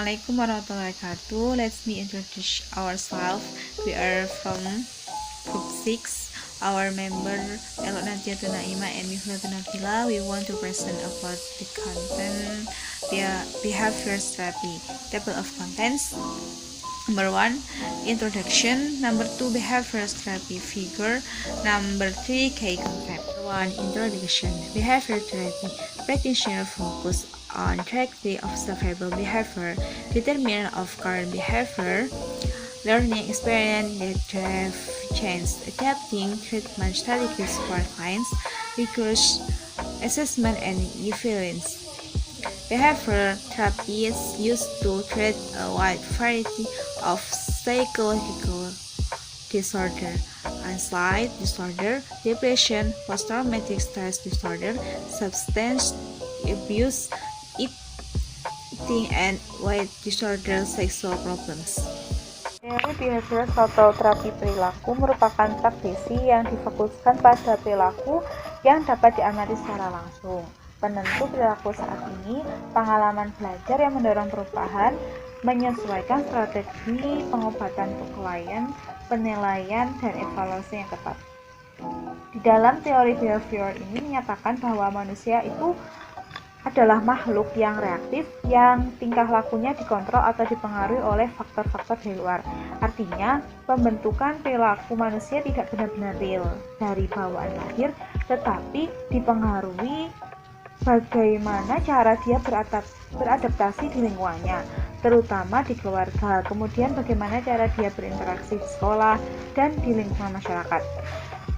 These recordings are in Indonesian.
Assalamualaikum warahmatullahi wabarakatuh. Let me introduce ourselves. We are from group 6. Our member Elok Nadia Naima and Miflatun Nabila. We want to present about the content behavior therapy. Table of contents. Number 1, introduction. Number 2, behavior therapy figure. Number 3, key concept. 1. Introduction. Behavior therapy. Practitioner focus on track the observable behavior, determinant of current behavior, learning experience that drive change, adapting treatment strategies for clients, rigorous assessment and evaluation. Behavior therapy is used to treat a wide variety of psychological disorder, anxiety disorder, depression, post-traumatic stress disorder, substance abuse, eating and weight disorder, sexual problems. Teori behavior atau terapi perilaku merupakan praktisi yang difokuskan pada perilaku yang dapat diamati secara langsung. Penentu perilaku saat ini, pengalaman belajar yang mendorong perubahan, menyesuaikan strategi pengobatan untuk klien, penilaian, dan evaluasi yang ketat. Di dalam teori behavior ini menyatakan bahwa manusia itu adalah makhluk yang reaktif, yang tingkah lakunya dikontrol atau dipengaruhi oleh faktor-faktor di luar. Artinya, pembentukan perilaku manusia tidak benar-benar real dari bawaan lahir, tetapi dipengaruhi bagaimana cara dia beradaptasi di lingkungannya, terutama di keluarga, kemudian bagaimana cara dia berinteraksi di sekolah dan di lingkungan masyarakat.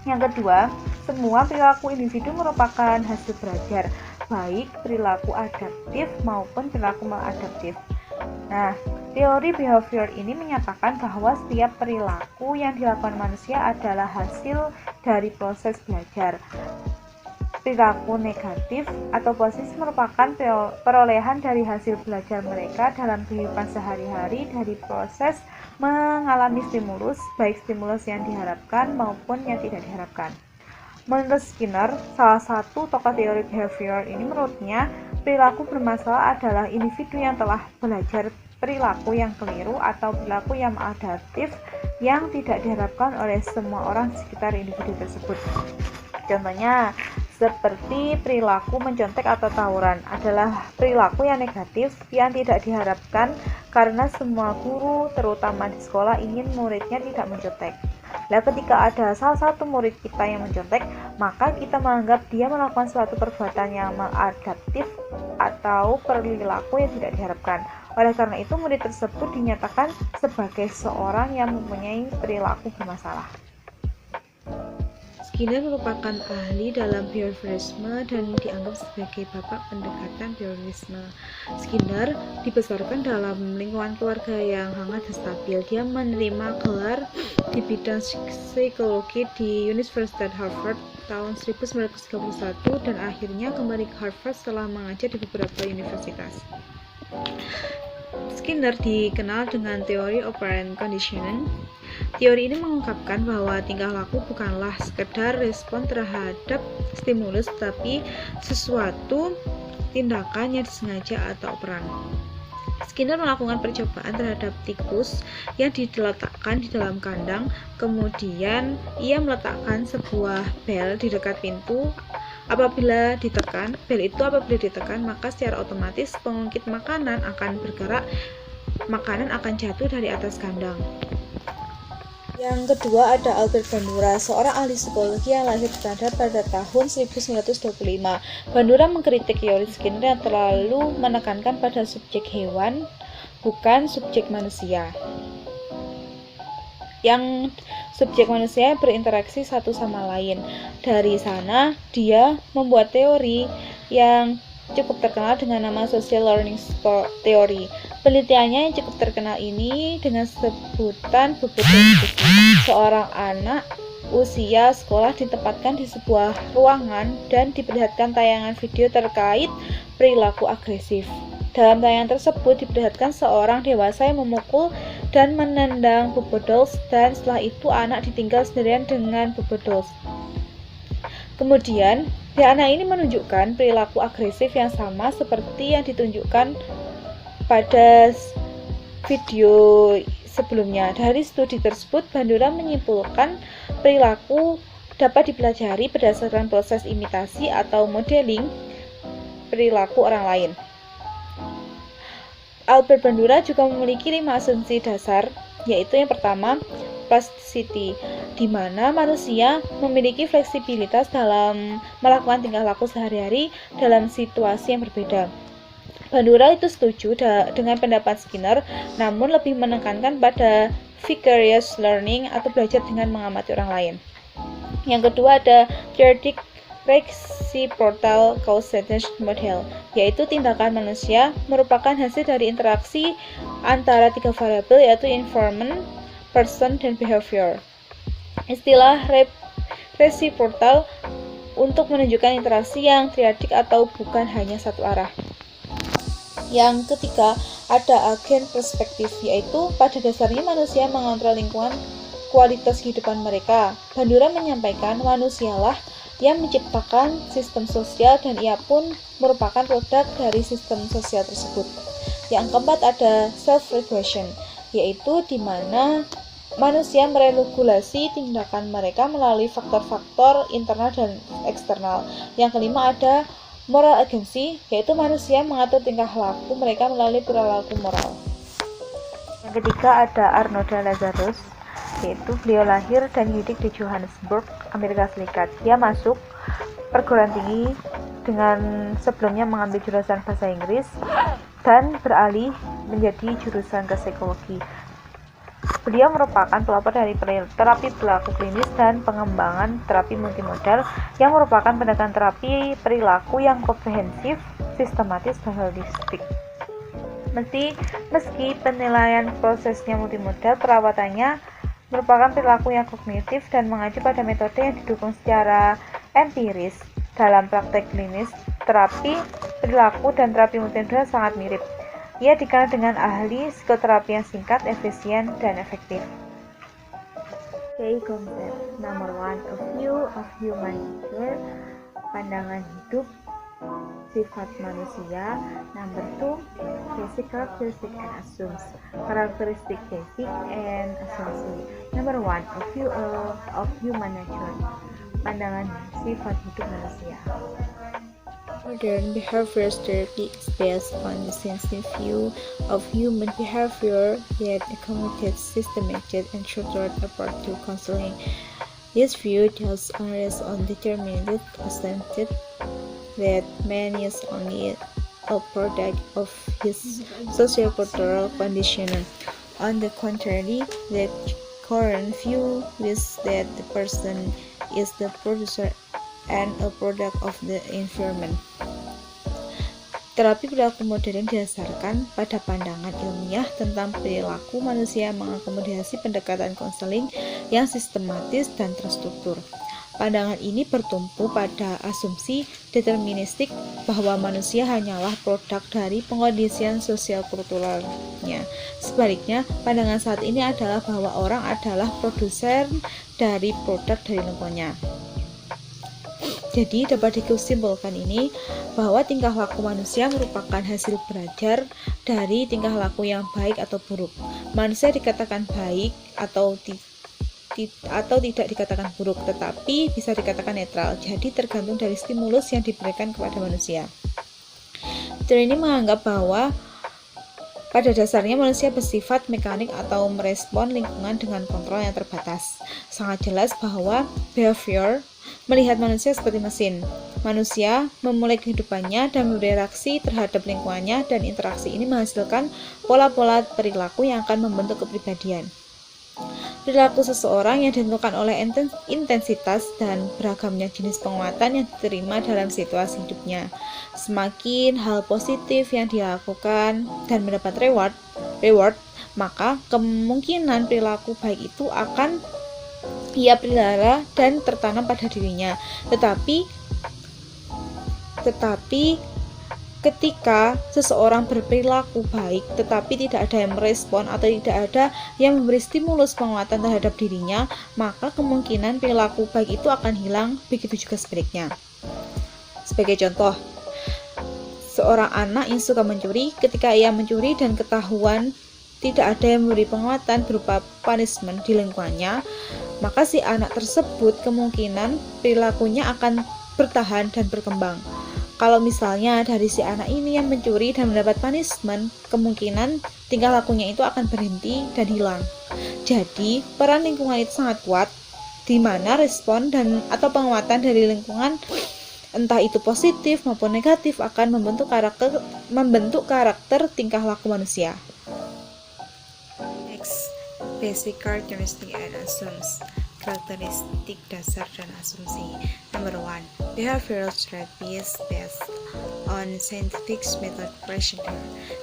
Yang kedua, semua perilaku individu merupakan hasil belajar, baik perilaku adaptif maupun perilaku maladaptif. Nah, teori behavior ini menyatakan bahwa setiap perilaku yang dilakukan manusia adalah hasil dari proses belajar. Perilaku negatif atau positif merupakan perolehan dari hasil belajar mereka dalam kehidupan sehari-hari dari proses mengalami stimulus, baik stimulus yang diharapkan maupun yang tidak diharapkan. Menurut Skinner, salah satu tokoh teori behavior ini, menurutnya perilaku bermasalah adalah individu yang telah belajar perilaku yang keliru atau perilaku yang maladaptif yang tidak diharapkan oleh semua orang di sekitar individu tersebut. Contohnya, seperti perilaku mencontek atau tawuran adalah perilaku yang negatif yang tidak diharapkan karena semua guru, terutama di sekolah, ingin muridnya tidak mencontek. Nah, ketika ada salah satu murid kita yang mencontek, maka kita menganggap dia melakukan suatu perbuatan yang maladaptif atau perilaku yang tidak diharapkan. Oleh karena itu, murid tersebut dinyatakan sebagai seorang yang mempunyai perilaku bermasalah. Skinner merupakan ahli dalam behaviorisme dan dianggap sebagai bapak pendekatan behaviorisme. Skinner dibesarkan dalam lingkungan keluarga yang hangat dan stabil. Dia menerima gelar di bidang psikologi di Universitas Harvard tahun 1931 dan akhirnya kembali ke Harvard setelah mengajar di beberapa universitas. Skinner dikenal dengan teori operant conditioning. Teori ini mengungkapkan bahwa tingkah laku bukanlah sekedar respon terhadap stimulus, tapi sesuatu tindakan yang disengaja atau operan. Skinner melakukan percobaan terhadap tikus yang diletakkan di dalam kandang, kemudian ia meletakkan sebuah bel di dekat pintu. Apabila ditekan, maka secara otomatis pengungkit makanan akan bergerak, makanan akan jatuh dari atas kandang. Yang kedua ada Albert Bandura, seorang ahli psikologi yang lahir di Kanada pada tahun 1925. Bandura mengkritik teori Skinner yang terlalu menekankan pada subjek hewan, bukan subjek manusia. Yang subjek manusia berinteraksi satu sama lain. Dari sana, dia membuat teori yang cukup terkenal dengan nama Social Learning Theory. Penelitiannya yang cukup terkenal ini dengan sebutan bubble. Seorang anak usia sekolah ditempatkan di sebuah ruangan dan diperlihatkan tayangan video terkait perilaku agresif. Dalam tayangan tersebut diperlihatkan seorang dewasa yang memukul dan menendang bubble dolls, dan setelah itu anak ditinggal sendirian dengan bubble dolls. Kemudian, anak ini menunjukkan perilaku agresif yang sama seperti yang ditunjukkan pada video sebelumnya. Dari studi tersebut, Bandura menyimpulkan perilaku dapat dipelajari berdasarkan proses imitasi atau modeling perilaku orang lain. Albert Bandura juga memiliki 5 asumsi dasar, yaitu yang pertama, plasticity, di mana manusia memiliki fleksibilitas dalam melakukan tingkah laku sehari-hari dalam situasi yang berbeda. Bandura itu setuju dengan pendapat Skinner, namun lebih menekankan pada vicarious learning atau belajar dengan mengamati orang lain. Yang kedua ada theoretic reciprocal causation model, yaitu tindakan manusia merupakan hasil dari interaksi antara 3 variabel, yaitu environment, person, dan behavior. Istilah reciprocal untuk menunjukkan interaksi yang triadik atau bukan hanya satu arah. Yang ketiga ada agen perspektif, yaitu pada dasarnya manusia mengontrol lingkungan kualitas kehidupan mereka. Bandura menyampaikan manusialah yang menciptakan sistem sosial dan ia pun merupakan produk dari sistem sosial tersebut. Yang keempat ada self-regulation, yaitu di mana manusia meregulasi tindakan mereka melalui faktor-faktor internal dan eksternal. Yang kelima ada moral agency, yaitu manusia mengatur tingkah laku mereka melalui perilaku moral. Yang ketiga ada Arnold Lazarus, yaitu beliau lahir dan dididik di Johannesburg, Amerika Serikat. Dia masuk perguruan tinggi dengan sebelumnya mengambil jurusan bahasa Inggris dan beralih menjadi jurusan ke psikologi. Beliau merupakan pelopor dari terapi perilaku klinis dan pengembangan terapi multimodal yang merupakan pendekatan terapi perilaku yang komprehensif, sistematis, dan holistik. Meski penilaian prosesnya multimodal, perawatannya merupakan perilaku yang kognitif dan mengacu pada metode yang didukung secara empiris. Dalam praktek klinis, terapi perilaku dan terapi multimodal sangat mirip. Ia dikenal dengan ahli psikoterapi yang singkat, efisien, dan efektif. Konsep number 1, a view of human nature, pandangan hidup sifat manusia. Number 2, basic characteristic and assumes, karakteristik basic and assumption. Number 1, a view of human nature, pandangan sifat hidup manusia. Modern behavior therapy is based on the sensitive view of human behavior that accommodates systematic and structured approach to counseling. This view does not rest on determined assumption that man is only a product of his sociocultural conditioning. On the contrary, the current view is that the person is the producer and a product of the environment. Terapi perilaku modern didasarkan pada pandangan ilmiah tentang perilaku manusia yang mengakomodasi pendekatan konseling yang sistematis dan terstruktur. Pandangan ini bertumpu pada asumsi deterministik bahwa manusia hanyalah produk dari pengkondisian sosial kulturalnya. Sebaliknya, pandangan saat ini adalah bahwa orang adalah produsen dari produk dari lingkungannya. Jadi dapat disimpulkan ini bahwa tingkah laku manusia merupakan hasil belajar dari tingkah laku yang baik atau buruk. Manusia dikatakan baik atau tidak dikatakan buruk, tetapi bisa dikatakan netral. Jadi tergantung dari stimulus yang diberikan kepada manusia. Teori ini menganggap bahwa pada dasarnya manusia bersifat mekanik atau merespon lingkungan dengan kontrol yang terbatas. Sangat jelas bahwa behavior melihat manusia seperti mesin. Manusia memulai kehidupannya dan bereaksi terhadap lingkungannya, dan interaksi ini menghasilkan pola-pola perilaku yang akan membentuk kepribadian. Perilaku seseorang yang ditentukan oleh intensitas dan beragamnya jenis penguatan yang diterima dalam situasi hidupnya. Semakin hal positif yang dilakukan dan mendapat reward, maka kemungkinan perilaku baik itu akan ia pelihara dan tertanam pada dirinya. Tetapi ketika seseorang berperilaku baik tetapi tidak ada yang merespon atau tidak ada yang memberi stimulus penguatan terhadap dirinya, maka kemungkinan perilaku baik itu akan hilang. Begitu juga sebaliknya. Sebagai contoh, seorang anak yang suka mencuri, ketika ia mencuri dan ketahuan tidak ada yang memberi penguatan berupa punishment di lingkungannya, maka si anak tersebut kemungkinan perilakunya akan bertahan dan berkembang. Kalau misalnya dari si anak ini yang mencuri dan mendapat punishment, kemungkinan tingkah lakunya itu akan berhenti dan hilang. Jadi, peran lingkungan itu sangat kuat, di mana respon dan atau penguatan dari lingkungan entah itu positif maupun negatif akan membentuk karakter tingkah laku manusia. Next, basic characteristic and assumptions. Karakteristik dasar dan asumsi. Number 1. Behavioral therapy is based on scientific method procedure.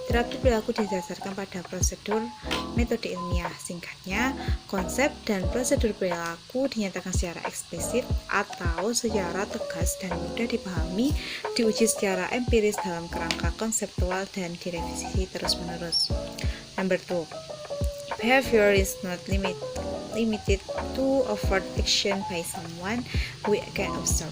Terapi perilaku didasarkan pada prosedur metode ilmiah. Singkatnya, konsep dan prosedur perilaku dinyatakan secara eksplisit atau secara tegas dan mudah dipahami, diuji secara empiris dalam kerangka konseptual dan direvisi terus-menerus. Number 2. Behavior is not limited to overt action by someone we can observe.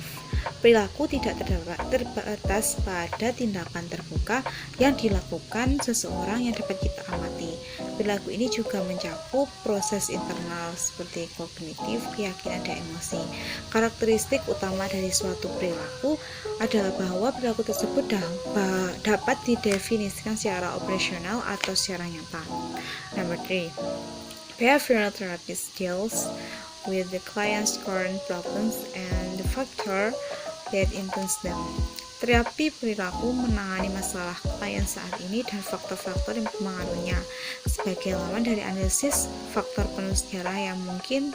Perilaku tidak terbatas pada tindakan terbuka yang dilakukan seseorang yang dapat kita amati. Perilaku ini juga mencakup proses internal seperti kognitif, keyakinan, dan emosi. Karakteristik utama dari suatu perilaku adalah bahwa perilaku tersebut dapat didefinisikan secara operasional atau secara nyata. Number 3. Behavioral therapy deals with the client's current problems and the factor that influence them. Terapi perilaku menangani masalah klien saat ini dan faktor-faktor yang mempengaruhinya. Sebagai lawan dari analisis faktor penulis sejarah yang mungkin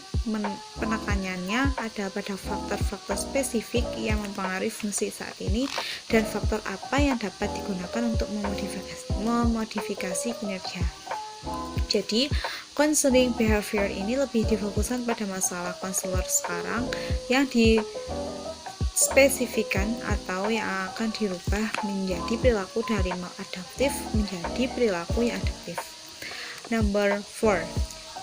penekanannya ada pada faktor-faktor spesifik yang mempengaruhi fungsi saat ini dan faktor apa yang dapat digunakan untuk memodifikasi kinerja. Jadi, counseling behavior ini lebih difokuskan pada masalah konselor sekarang yang dispesifikan atau yang akan dirubah menjadi perilaku dari maladaptif menjadi perilaku yang adaptif. Number 4.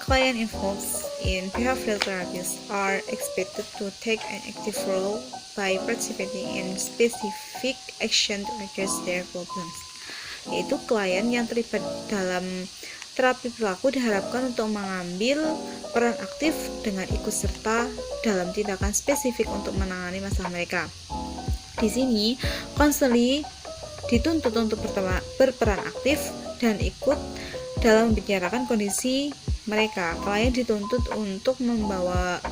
Client involved in behavioral therapies are expected to take an active role by participating in specific action to address their problems. Yaitu klien yang terlibat dalam terapi perilaku diharapkan untuk mengambil peran aktif dengan ikut serta dalam tindakan spesifik untuk menangani masalah mereka. Di sini, konseling dituntut untuk berperan aktif dan ikut dalam membicarakan kondisi mereka. Klien dituntut untuk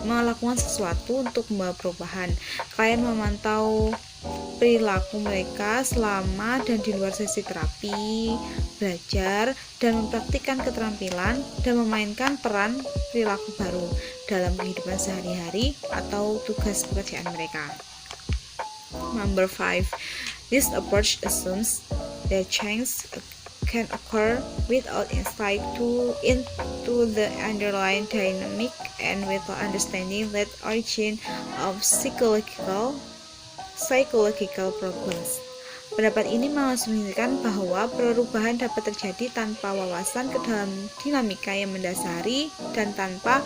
melakukan sesuatu untuk membawa perubahan. Klien memantau perilaku mereka selama dan di luar sesi terapi, belajar dan mempraktikkan keterampilan dan memainkan peran perilaku baru dalam kehidupan sehari-hari atau tugas pekerjaan mereka. Number 5. This approach assumes that change can occur without insight into the underlying dynamic and without understanding the origin of psychological problems. Pendapat ini mengasumsikan bahwa perubahan dapat terjadi tanpa wawasan ke dalam dinamika yang mendasari dan tanpa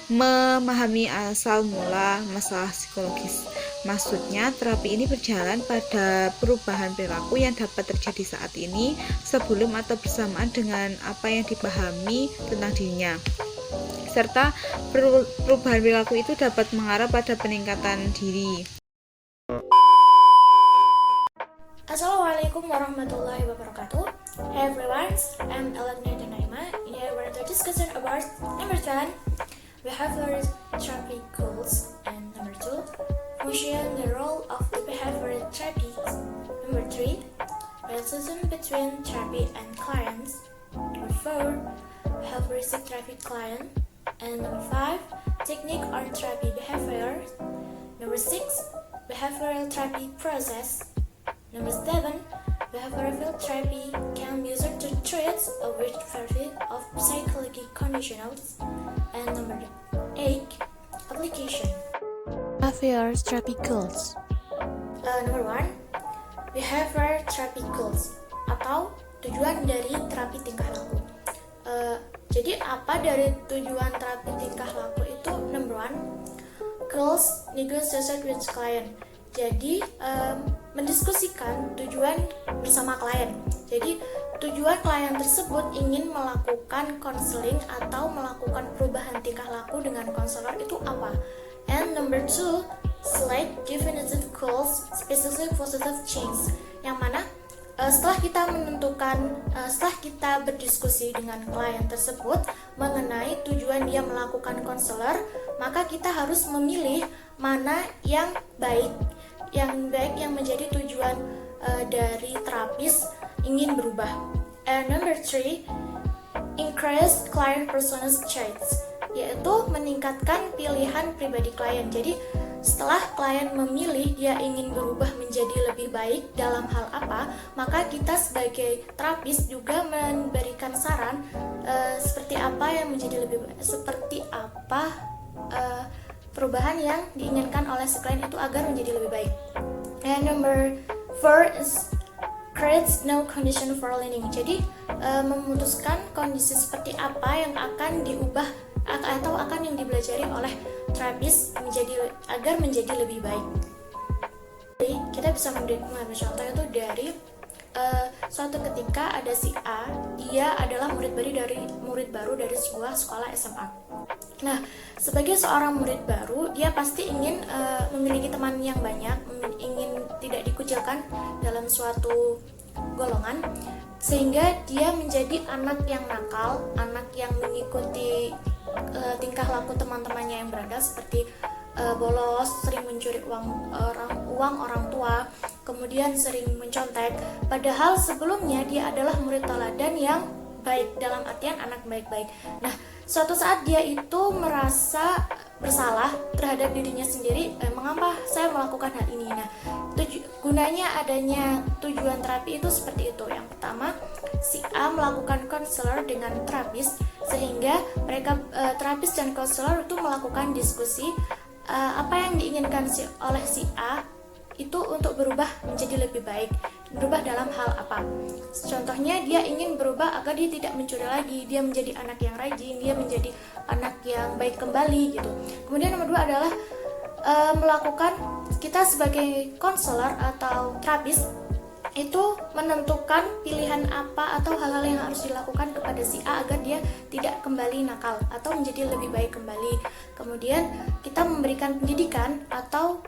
memahami asal mula masalah psikologis. Maksudnya, terapi ini berjalan pada perubahan perilaku yang dapat terjadi saat ini, sebelum atau bersamaan dengan apa yang dipahami tentang dirinya. Serta perubahan perilaku itu dapat mengarah pada peningkatan diri. Assalamualaikum warahmatullahi wabarakatuh. Hey everyone, I'm Elena Naima. Here we're going to discuss about number 10, behavioral therapy goals, and number 2, function the role of the behavioral therapy. Number 3, relationship between therapy and clients. Number 4, behavioristic therapy client. And number 5, technique on therapy behavior. Number 6, behavioral therapy process. Number 7, behavioral therapy can be used to treat a wide variety of psychological conditions. And number 8, application. Behavioral therapy goals. Number 1, behavioral therapy goals atau tujuan dari terapi tingkah laku. Jadi apa dari tujuan terapi tingkah laku itu? Number 1, goals negotiation with client. Jadi mendiskusikan tujuan bersama klien. Jadi tujuan klien tersebut ingin melakukan konseling atau melakukan perubahan tingkah laku dengan konselor itu apa. And number 2, select definitive goals, specific positive change. Yang mana setelah kita berdiskusi dengan klien tersebut mengenai tujuan dia melakukan konselor, maka kita harus memilih mana yang baik yang menjadi tujuan dari terapis ingin berubah. And number 3, increase client personas traits, yaitu meningkatkan pilihan pribadi klien. Jadi setelah klien memilih dia ingin berubah menjadi lebih baik dalam hal apa, maka kita sebagai terapis juga memberikan saran seperti apa yang menjadi lebih baik, seperti apa perubahan yang diinginkan oleh si klien itu agar menjadi lebih baik. And number 4 is creates no condition for learning. Jadi memutuskan kondisi seperti apa yang akan diubah atau akan yang dipelajari oleh terapis agar menjadi lebih baik. Jadi kita bisa mengambil contoh itu dari suatu ketika ada si A, dia adalah murid baru dari sebuah sekolah SMA. Nah, sebagai seorang murid baru, dia pasti ingin memiliki teman yang banyak, ingin tidak dikucilkan dalam suatu golongan, sehingga dia menjadi anak yang nakal, anak yang mengikuti tingkah laku teman-temannya yang berada seperti bolos, sering mencuri uang orang tua, kemudian sering mencontek. Padahal sebelumnya dia adalah murid teladan yang baik, dalam artian anak baik-baik. Nah, suatu saat dia itu merasa bersalah terhadap dirinya sendiri, mengapa saya melakukan hal ini. Nah, gunanya adanya tujuan terapi itu seperti itu. Yang pertama, si A melakukan konselor dengan terapis, sehingga mereka terapis dan konselor itu melakukan diskusi apa yang diinginkan oleh si A itu untuk berubah menjadi lebih baik. Berubah dalam hal apa? Contohnya, dia ingin berubah agar dia tidak mencuri lagi, dia menjadi anak yang rajin, dia menjadi anak yang baik kembali gitu. Kemudian nomor 2 adalah melakukan, kita sebagai konselor atau terapis itu menentukan pilihan apa atau hal-hal yang harus dilakukan kepada si A agar dia tidak kembali nakal atau menjadi lebih baik kembali. Kemudian kita memberikan pendidikan atau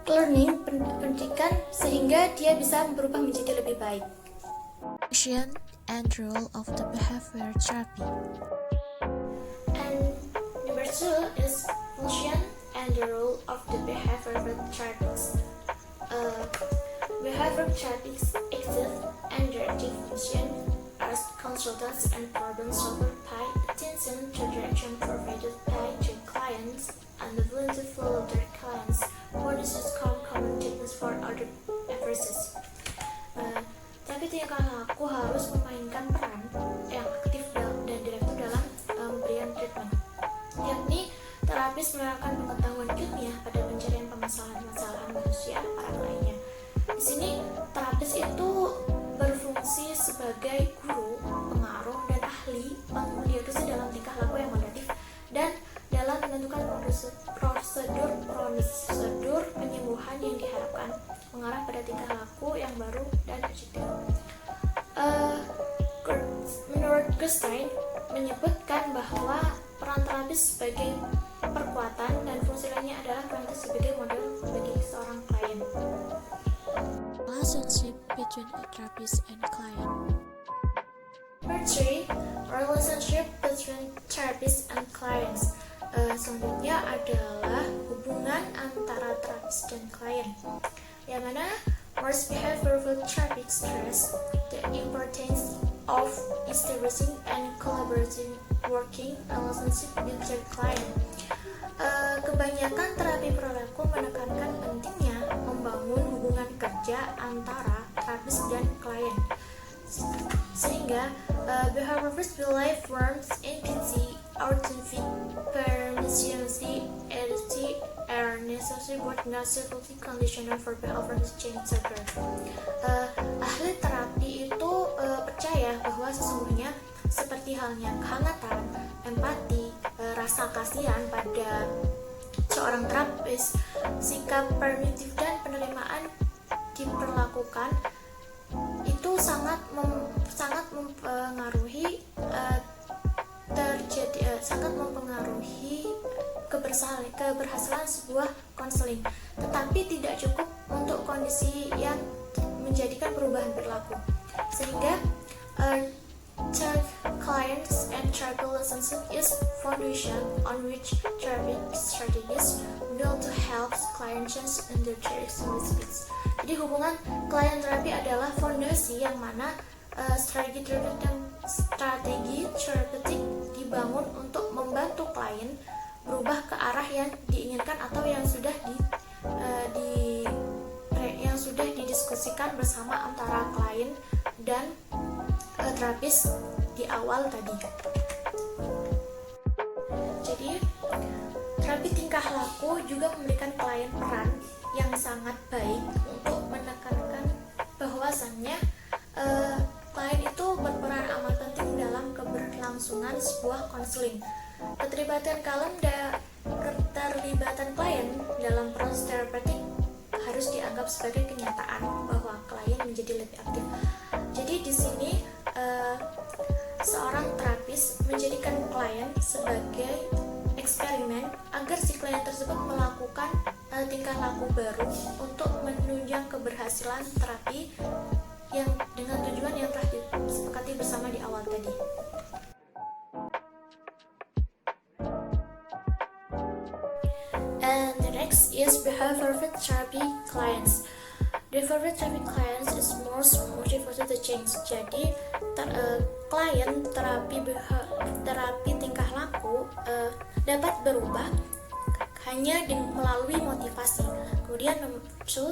pendidikan sehingga dia bisa berubah menjadi lebih baik. Function and role of the behavior therapy. And number 2 is function and the role of the behavioral therapists. Behavioral therapists exist and their active function as consultants and problem solvers pay attention to direction provided by their clients and the willing to follow their clients. What is this common techniques for other adversaries? Tapi tingkah laku harus memainkan peran yang aktif dan direktur dalam pemberian treatment, yakni terapis menggunakan pengetahuan ilmiah pada pencarian permasalahan manusia para kliennya. Di sini terapis itu berfungsi sebagai guru, pengaruh, dan ahli pengdiagnosis dalam tingkah laku yang adaptif dan dalam menentukan prosedur penyembuhan yang diharapkan mengarah pada tingkah laku yang baru dan positif. Menurut Gerstein menyebutkan bahwa peran terapis sebagai perkuatan dan fungsi lainnya adalah peran sebagai model bagi seorang klien. Relationship between a therapist and client. Number 3, relationship between therapist and clients. Selanjutnya adalah hubungan antara terapis dan klien, yang mana most behavioral therapists stress the importance of establishing and collaborating working relationship with their client. Kebanyakan terapi perilaku menekankan pentingnya membangun hubungan kerja antara terapis dan klien, sehingga behaviorist believe warmth, empathy, authenticity, permissionality, ethics are necessary but not sufficiently conditional for behavioral change to occur. Ahli terapi itu percaya bahwa sesungguhnya seperti halnya kehangatan, empati, rasa kasihan pada seorang terapis, sikap permisif dan penerimaan diperlakukan itu sangat mempengaruhi sangat mempengaruhi keberhasilan sebuah konseling, tetapi tidak cukup untuk kondisi yang menjadikan perubahan perilaku, sehingga clients and therapy relationship is foundation on which therapy strategies build to help clients change in their experience. Jadi hubungan klien terapi adalah fondasi yang mana strategi terapeutik dibangun untuk membantu klien berubah ke arah yang diinginkan atau yang sudah didiskusikan bersama antara klien dan terapis di awal tadi. Jadi terapi tingkah laku juga memberikan klien peran yang sangat baik untuk menekankan bahwasannya klien itu berperan amat penting dalam keberlangsungan sebuah konseling. Keterlibatan klien dalam proses terapeutik harus dianggap sebagai kenyataan bahwa klien menjadi lebih aktif. Jadi di sini seorang terapis menjadikan klien sebagai eksperimen agar si klien tersebut melakukan tingkah laku baru untuk menunjang keberhasilan terapi yang dengan tujuan yang telah disepakati bersama di awal tadi. And the next is behavioral therapy clients. Behavioral therapy clients is most motivated to change. Jadi klien terapi tingkah laku dapat berubah hanya melalui motivasi. Kemudian nomor 2,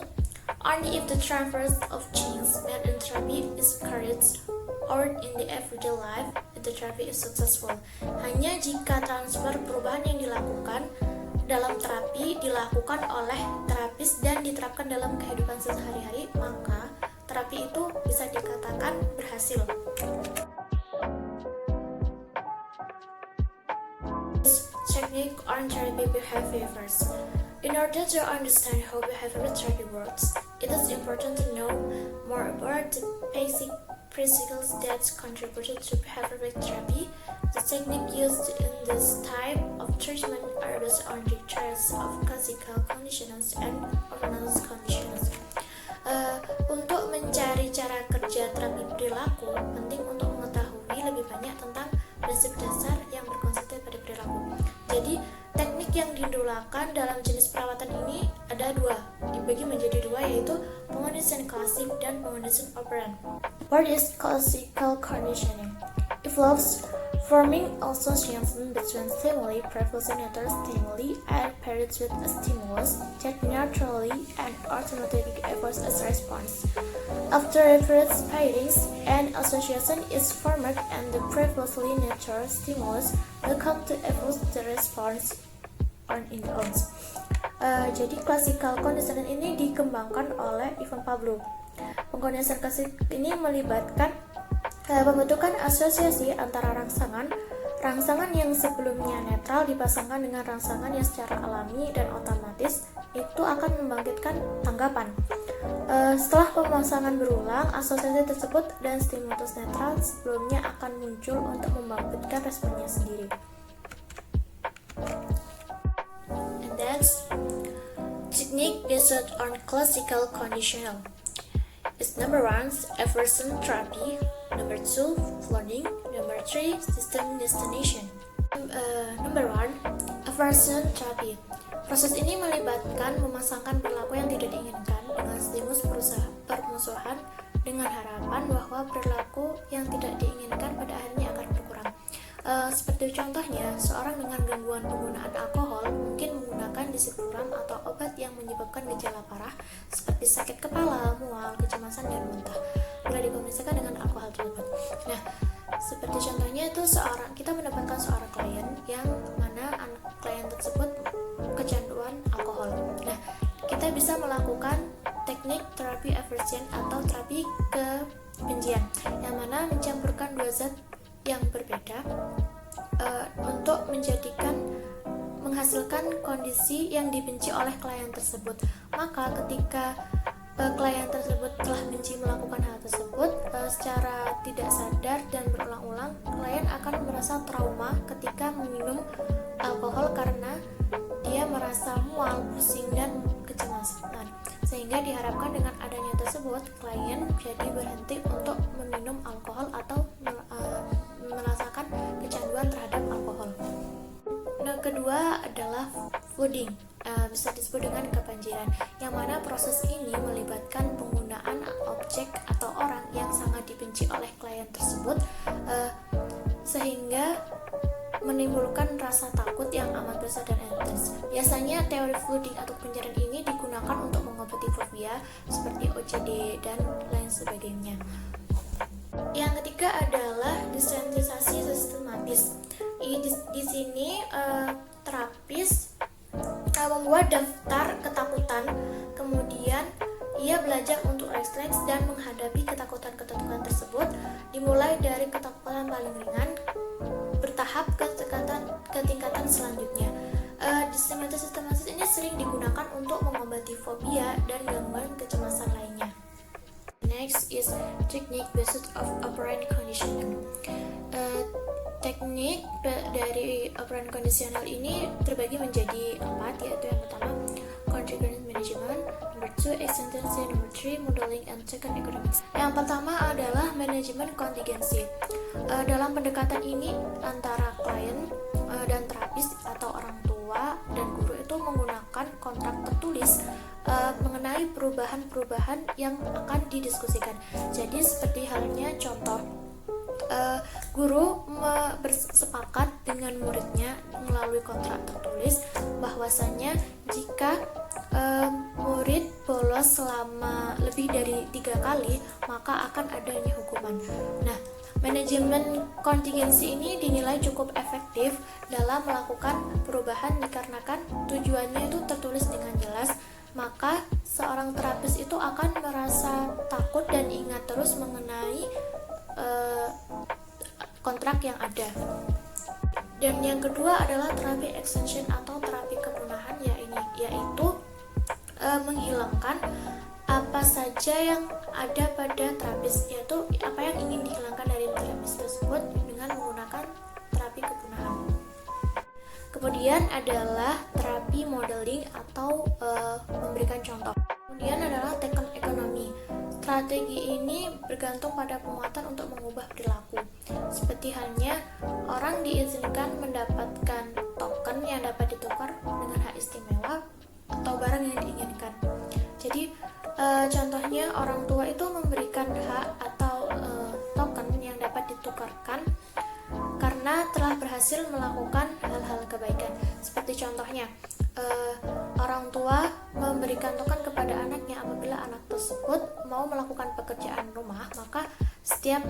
only if the transfer of change made in therapy is encouraged or in the everyday life the therapy is successful. Hanya jika transfer perubahan yang dilakukan dalam terapi dilakukan oleh terapis dan diterapkan dalam kehidupan sehari-hari, maka terapi itu bisa dikatakan berhasil. Technique on therapy behaviors. In order to understand how behavioral therapy works, it is important to know more about the basic principles that contributed to behavioral therapy. The technique used in this type of treatment are based on the trials of classical conditions and ordinance conditions. Untuk mencari cara kerja terapi perilaku, penting untuk mengetahui lebih banyak tentang prinsip dasar yang berkonsisten pada perilaku. Jadi, teknik yang didulakan dalam jenis perawatan ini ada dua, dibagi menjadi dua, yaitu pengondisionasi klasik dan pengondisionasi operan. What is classical conditioning? Involves forming association between stimuli, prepulsionator stimuli, and paired with a stimulus that naturally and automatically evokes a response. After repeated pairings, an association is formed and the prepulsionator stimulus will come to evoke the response on its own. Jadi classical conditioning ini dikembangkan oleh Ivan Pavlov. Pengkondisionasi klasik ini melibatkan pembentukan asosiasi antara rangsangan yang sebelumnya netral dipasangkan dengan rangsangan yang secara alami dan otomatis itu akan membangkitkan tanggapan. Setelah pemasangan berulang, asosiasi tersebut dan stimulus netral sebelumnya akan muncul untuk membangkitkan responnya sendiri. And that's technique based on classical conditional. It's number 1, aversion therapy. Number 2, flooding. Number 3, system destination. Number 1, aversion therapy. Proses ini melibatkan memasangkan perilaku yang tidak diinginkan dengan stimulus permusuhan dengan harapan bahwa perilaku yang tidak diinginkan pada akhirnya akan berkurang. Seperti contohnya, seorang dengan gangguan penggunaan alkohol mungkin menggunakan disinfektan atau obat yang menyebabkan gejala parah seperti sakit kepala, mual, kecemasan, dan muntah bila dikombinasikan dengan alkohol tersebut. Nah, seperti contohnya itu kita mendapatkan seorang klien yang mana klien tersebut kecanduan alkohol. Nah, kita bisa melakukan teknik terapi aversion atau terapi kebencian yang mana mencampurkan dua zat yang berbeda untuk menghasilkan kondisi yang dibenci oleh klien tersebut. Maka ketika klien tersebut telah benci melakukan hal tersebut, secara tidak sadar dan berulang-ulang, klien akan merasa trauma ketika meminum alkohol karena dia merasa mual, pusing, dan kecemasan. Sehingga diharapkan dengan adanya tersebut, klien jadi berhenti untuk meminum alkohol atau merasakan kecanduan terhadap alkohol. Nah, kedua adalah flooding, bisa disebut dengan kebanjiran, yang mana proses ini melibatkan penggunaan objek atau orang yang sangat dibenci oleh klien tersebut, sehingga menimbulkan rasa takut yang amat besar dan intens. Biasanya teori flooding atau kebanjiran ini digunakan untuk mengobati fobia seperti OCD dan lain sebagainya. Yang ketiga adalah desensitisasi sistematis. Di sini terapis membuat daftar ketakutan, kemudian ia belajar untuk refleks dan menghadapi ketakutan-ketakutan tersebut, dimulai dari ketakutan paling ringan bertahap ke tingkatan selanjutnya. Desensitisasi sistematis ini sering digunakan untuk mengobati fobia dan gangguan kecemasan lainnya. Next is technique based of operant conditioning. Teknik dari operant conditional ini terbagi menjadi 4, yaitu yang pertama contingent management, number 2 exigency, number 3 modeling, and second economics. Yang pertama adalah manajemen kontingensi. Dalam pendekatan ini antara klien dan terapis atau orang tua dan guru itu menggunakan kontrak tertulis mengenai perubahan-perubahan yang akan didiskusikan. Jadi seperti halnya contoh, guru bersepakat dengan muridnya melalui kontrak tertulis bahwasanya jika murid bolos selama lebih dari 3 kali maka akan adanya hukuman. Nah, manajemen kontingensi ini dinilai cukup efektif dalam melakukan perubahan dikarenakan tujuannya itu tertulis dengan jelas, maka seorang terapis itu akan merasa takut dan ingat terus mengenai kontrak yang ada. Dan yang kedua adalah terapi extension atau terapi kepunahan, yaitu menghilangkan apa saja yang ada pada terapis, yaitu apa yang ingin dihilangkan dari terapis tersebut dengan menggunakan terapi kepunahan. Kemudian adalah terapi modeling atau memberikan contoh. Kemudian adalah taken ekonomi. Strategi ini bergantung pada penguatan untuk mengubah perilaku. Seperti halnya orang diizinkan mendapatkan token yang dapat ditukar dengan hak istimewa atau barang yang diinginkan. Jadi contohnya orang tua itu memberikan hak atau token yang dapat ditukarkan karena telah berhasil melakukan hal-hal kebaikan. Seperti contohnya orang tua memberikan token kepada anaknya apabila anak tersebut mau melakukan pekerjaan rumah, maka setiap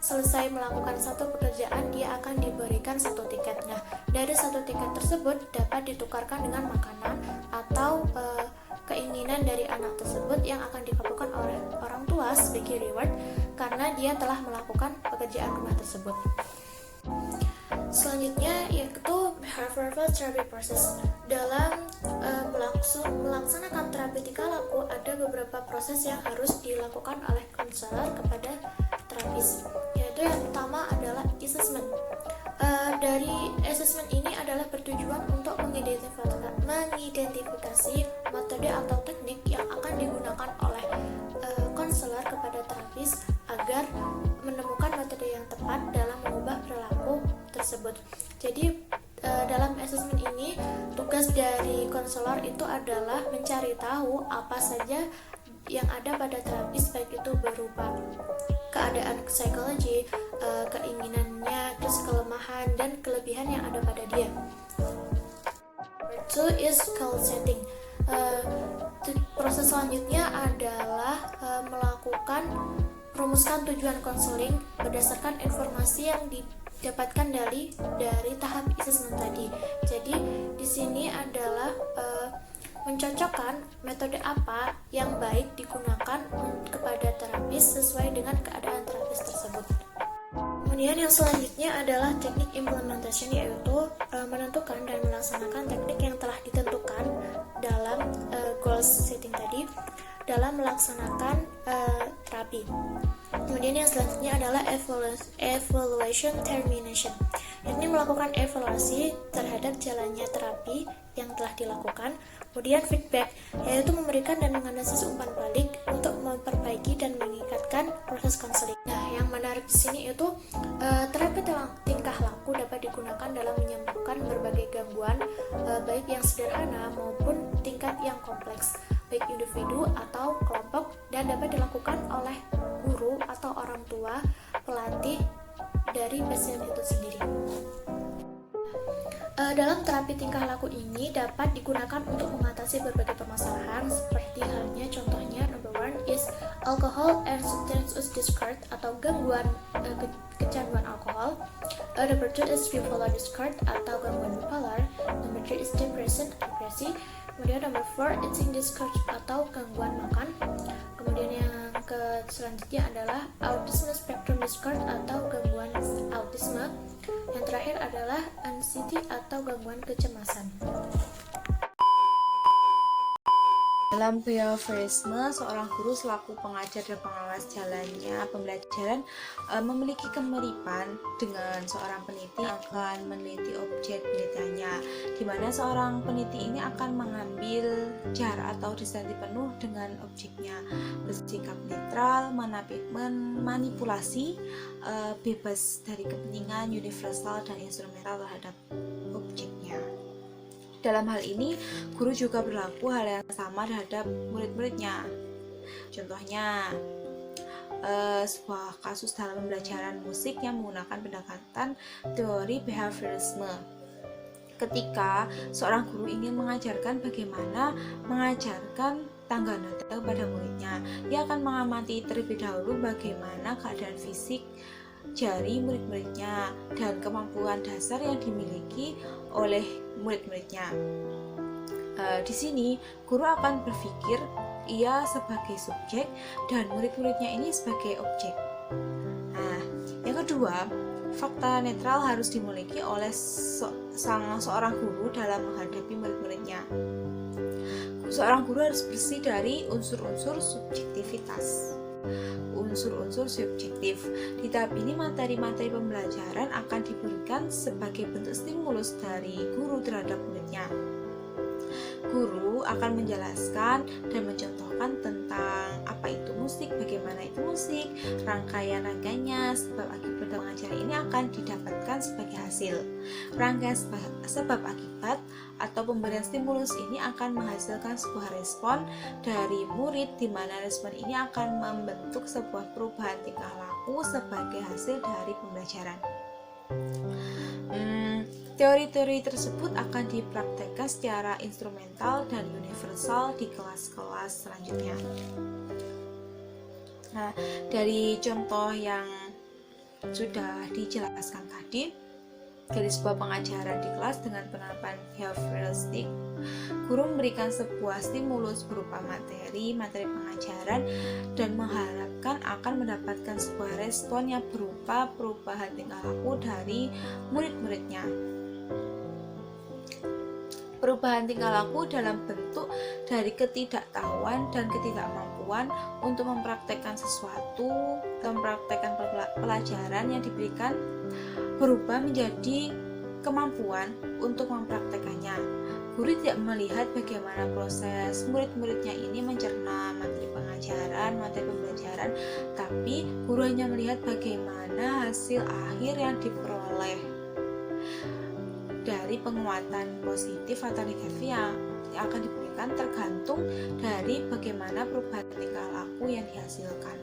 selesai melakukan satu pekerjaan dia akan diberikan 1 tiket. Nah, dari 1 tiket tersebut dapat ditukarkan dengan makanan atau keinginan dari anak tersebut yang akan dikabulkan oleh orang tua sebagai reward karena dia telah melakukan pekerjaan rumah tersebut. Selanjutnya yaitu behavioral therapy process. Dalam melaksanakan terapi tingkah laku ada beberapa proses yang harus dilakukan oleh konselor kepada terapis, yaitu yang pertama adalah assessment. Dari assessment ini adalah bertujuan untuk mengidentifikasi metode atau teknik yang akan digunakan oleh konselor kepada terapis agar menemukan metode yang tepat dalam mengubah perilaku tersebut. Jadi dalam assessment ini tugas dari konselor itu adalah mencari tahu apa saja yang ada pada terapis, baik itu berupa keadaan psikologi, keinginannya, terus kelemahan dan kelebihan yang ada pada dia. Two is goal setting. Proses selanjutnya adalah merumuskan tujuan konseling berdasarkan informasi yang didapatkan dari tahap assessment tadi. Jadi di sini adalah mencocokkan metode apa yang baik digunakan kepada terapis sesuai dengan keadaan terapis tersebut. Kemudian yang selanjutnya adalah teknik implementation, yaitu menentukan dan melaksanakan teknik yang telah ditentukan dalam goals setting tadi dalam melaksanakan terapi. Kemudian yang selanjutnya adalah evaluation termination, yakni melakukan evaluasi terhadap jalannya terapi yang telah dilakukan. Kemudian feedback, yaitu memberikan dan menganalisis umpan balik untuk memperbaiki dan meningkatkan proses konseling. Nah, yang menarik di sini itu terapi tingkah laku dapat digunakan dalam menyembuhkan berbagai gangguan, baik yang sederhana maupun tingkat yang kompleks, baik individu atau kelompok, dan dapat dilakukan oleh guru atau orang tua, pelatih dari pasien itu sendiri. Dalam terapi tingkah laku ini dapat digunakan untuk mengatasi berbagai permasalahan seperti halnya contohnya number one is alcohol and substance use disorder atau gangguan kecanduan alkohol. Number two is bipolar disorder atau gangguan bipolar. Number three is depression, depresi. Kemudian number four eating disorder atau gangguan makan. Kemudian yang selanjutnya adalah autism spectrum disorder atau gangguan autisme. Yang terakhir adalah anxiety atau gangguan kecemasan. Dalam behaviorisme, seorang guru selaku pengajar dan pengawas jalannya pembelajaran memiliki kemiripan dengan seorang peneliti yang akan meneliti objek penelitiannya, di mana seorang peneliti ini akan mengambil jarak atau distansi penuh dengan objeknya, bersikap netral, memanipulasi, bebas dari kepentingan universal dan instrumental terhadap objeknya. Dalam hal ini, guru juga berlaku hal yang sama terhadap murid-muridnya. Contohnya, sebuah kasus dalam pembelajaran musik yang menggunakan pendekatan teori behaviorisme. Ketika seorang guru ingin mengajarkan bagaimana mengajarkan tangga nada kepada muridnya, ia akan mengamati terlebih dahulu bagaimana keadaan fisik jari murid-muridnya dan kemampuan dasar yang dimiliki oleh murid-muridnya. Di sini guru akan berpikir ia sebagai subjek dan murid-muridnya ini sebagai objek. Nah, yang kedua, fakta netral harus dimiliki oleh seorang guru dalam menghadapi murid-muridnya. Seorang guru harus bersih dari unsur-unsur subjektivitas. Unsur-unsur subjektif. Di tahap ini materi-materi pembelajaran akan diberikan sebagai bentuk stimulus dari guru terhadap muridnya. Guru akan menjelaskan dan mencontohkan tentang apa itu musik, bagaimana itu musik, rangkaian-rangkaiannya, sebab akibat pengajaran ini akan didapatkan sebagai hasil. Rangkaian sebab akibat atau pemberian stimulus ini akan menghasilkan sebuah respon dari murid, di mana respon ini akan membentuk sebuah perubahan tingkah laku sebagai hasil dari pembelajaran. Teori-teori tersebut akan dipraktekkan secara instrumental dan universal di kelas-kelas selanjutnya. Nah, dari contoh yang sudah dijelaskan tadi, dari sebuah pengajaran di kelas dengan penerapan behavioristik, guru memberikan sebuah stimulus berupa materi pengajaran dan mengharapkan akan mendapatkan sebuah respon yang berupa perubahan tingkah laku dari murid-muridnya. Perubahan tingkah laku dalam bentuk dari ketidaktahuan dan ketidakmampuan untuk mempraktekkan sesuatu atau mempraktekkan pelajaran yang diberikan berubah menjadi kemampuan untuk mempraktekannya. Guru tidak melihat bagaimana proses murid-muridnya ini mencerna materi pengajaran, materi pembelajaran, tapi guru hanya melihat bagaimana hasil akhir yang diperoleh dari penguatan positif atau negatif yang akan diberikan tergantung dari bagaimana perubahan tingkah laku yang dihasilkan.